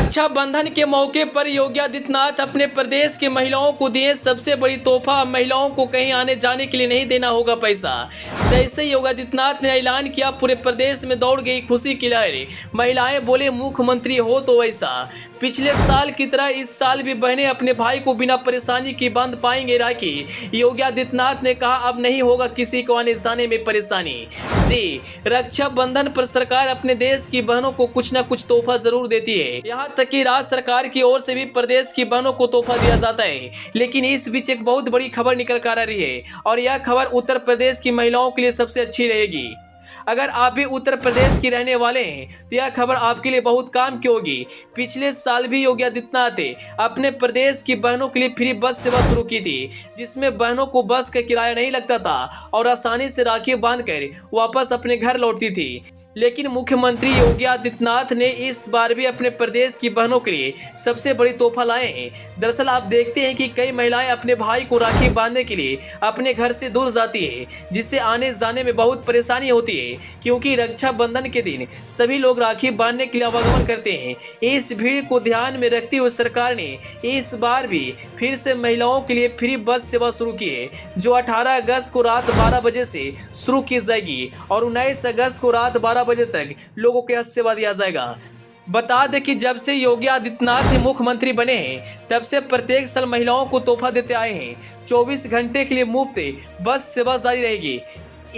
रक्षाबंधन के मौके पर योगी आदित्यनाथ अपने प्रदेश की महिलाओं को दिए सबसे बड़ी तोहफा। महिलाओं को कहीं आने जाने के लिए नहीं देना होगा पैसा। जैसे योगी आदित्यनाथ ने ऐलान किया, पूरे प्रदेश में दौड़ गई खुशी की लहर। महिलाएं बोले, मुख्यमंत्री हो तो वैसा। पिछले साल की तरह इस साल भी बहनें अपने भाई को बिना परेशानी के बांध पाएंगे राखी। योगी आदित्यनाथ ने कहा, अब नहीं होगा किसी को आने जाने में परेशानी। जी, रक्षाबंधन पर सरकार अपने देश की बहनों को कुछ न कुछ तोहफा जरूर देती है। यहाँ तक कि राज्य सरकार की ओर से भी प्रदेश की बहनों को तोहफा दिया जाता है। लेकिन इस बीच एक बहुत बड़ी खबर निकल कर आ रही है और यह खबर उत्तर प्रदेश की महिलाओं के लिए सबसे अच्छी रहेगी। अगर आप भी उत्तर प्रदेश के रहने वाले हैं तो यह खबर आपके लिए बहुत काम की होगी। पिछले साल भी योगी आदित्यनाथ ने अपने प्रदेश की बहनों के लिए फ्री बस सेवा शुरू की थी, जिसमें बहनों को बस का किराया नहीं लगता था और आसानी से राखी बांधकर वापस अपने घर लौटती थी। लेकिन मुख्यमंत्री योगी आदित्यनाथ ने इस बार भी अपने प्रदेश की बहनों के लिए सबसे बड़ी तोहफा लाए हैं। दरअसल आप देखते हैं कि कई महिलाएं अपने भाई को राखी बांधने के लिए अपने घर से दूर जाती है, जिससे आने जाने में बहुत परेशानी होती है, क्योंकि रक्षाबंधन के दिन सभी लोग राखी बांधने के लिए आवागमन करते हैं। इस भीड़ को ध्यान में रखते हुए सरकार ने इस बार भी फिर से महिलाओं के लिए फ्री बस सेवा शुरू की है, जो 18 अगस्त को रात 12 बजे से शुरू की जाएगी और 19 अगस्त को रात 12 बजे तक लोगों को सेवा दिया जाएगा। बता दें कि जब से योगी आदित्यनाथ मुख्यमंत्री बने हैं, तब से प्रत्येक साल महिलाओं को तोहफा देते आए हैं। 24 घंटे के लिए मुफ्त बस सेवा जारी रहेगी।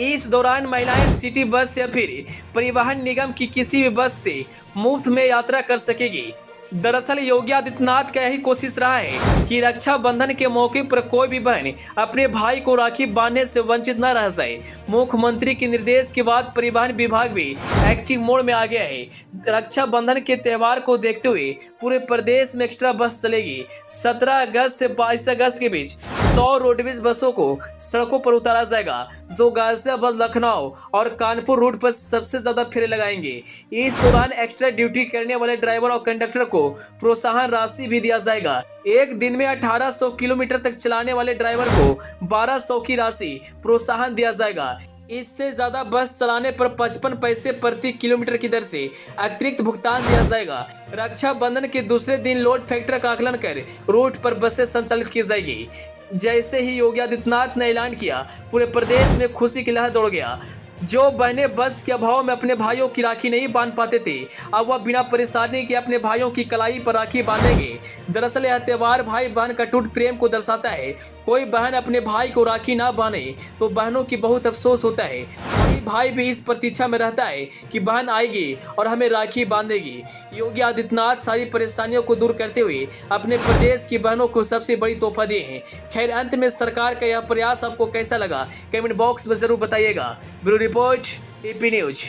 इस दौरान महिलाएं सिटी बस या फिर परिवहन निगम की किसी भी बस से मुफ्त में यात्रा कर सकेगी। दरअसल योगी आदित्यनाथ का यही कोशिश रहा है कि रक्षाबंधन के मौके पर कोई भी बहन अपने भाई को राखी बांधने से वंचित न रह जाए। मुख्यमंत्री के निर्देश के बाद परिवहन विभाग भी एक्टिव मोड में आ गया है। रक्षाबंधन के त्यौहार को देखते हुए पूरे प्रदेश में एक्स्ट्रा बस चलेगी। 17 अगस्त से 22 अगस्त के बीच 100 रोडवेज बसों को सड़कों पर उतारा जाएगा, जो गाजियाबाद, लखनऊ और कानपुर रूट पर सबसे ज्यादा फेरे लगाएंगे। इस दौरान एक्स्ट्रा ड्यूटी करने वाले ड्राइवर और कंडक्टर को प्रोत्साहन राशि भी दिया जाएगा। एक दिन में 1800 किलोमीटर तक चलाने वाले ड्राइवर को 1200 की राशि प्रोत्साहन दिया जाएगा। इससे ज्यादा बस चलाने पर 55 पैसे प्रति किलोमीटर की दर से अतिरिक्त भुगतान दिया जाएगा। रक्षाबंधन के दूसरे दिन लोड फैक्टर का आकलन कर रूट पर बसें संचालित की जाएगी। जैसे ही योगी आदित्यनाथ ने ऐलान किया, पूरे प्रदेश में खुशी की लहर दौड़ गया। जो बहनें बस के अभाव में अपने भाइयों की राखी नहीं बांध पाते थे, अब वह बिना परेशानी के अपने भाइयों की कलाई पर राखी बांधेंगे। दरअसल यह त्यौहार भाई बहन का टूट प्रेम को दर्शाता है। कोई बहन अपने भाई को राखी ना बांधे तो बहनों की बहुत अफसोस होता है। वही भाई भी इस प्रतीक्षा में रहता है कि बहन आएगी और हमें राखी बांधेगी। योगी आदित्यनाथ सारी परेशानियों को दूर करते हुए अपने प्रदेश की बहनों को सबसे बड़ी तोहफा दिए हैं। खैर, अंत में सरकार का यह प्रयास आपको कैसा लगा, कमेंट बॉक्स में जरूर बताइएगा। Bureau report, AP news.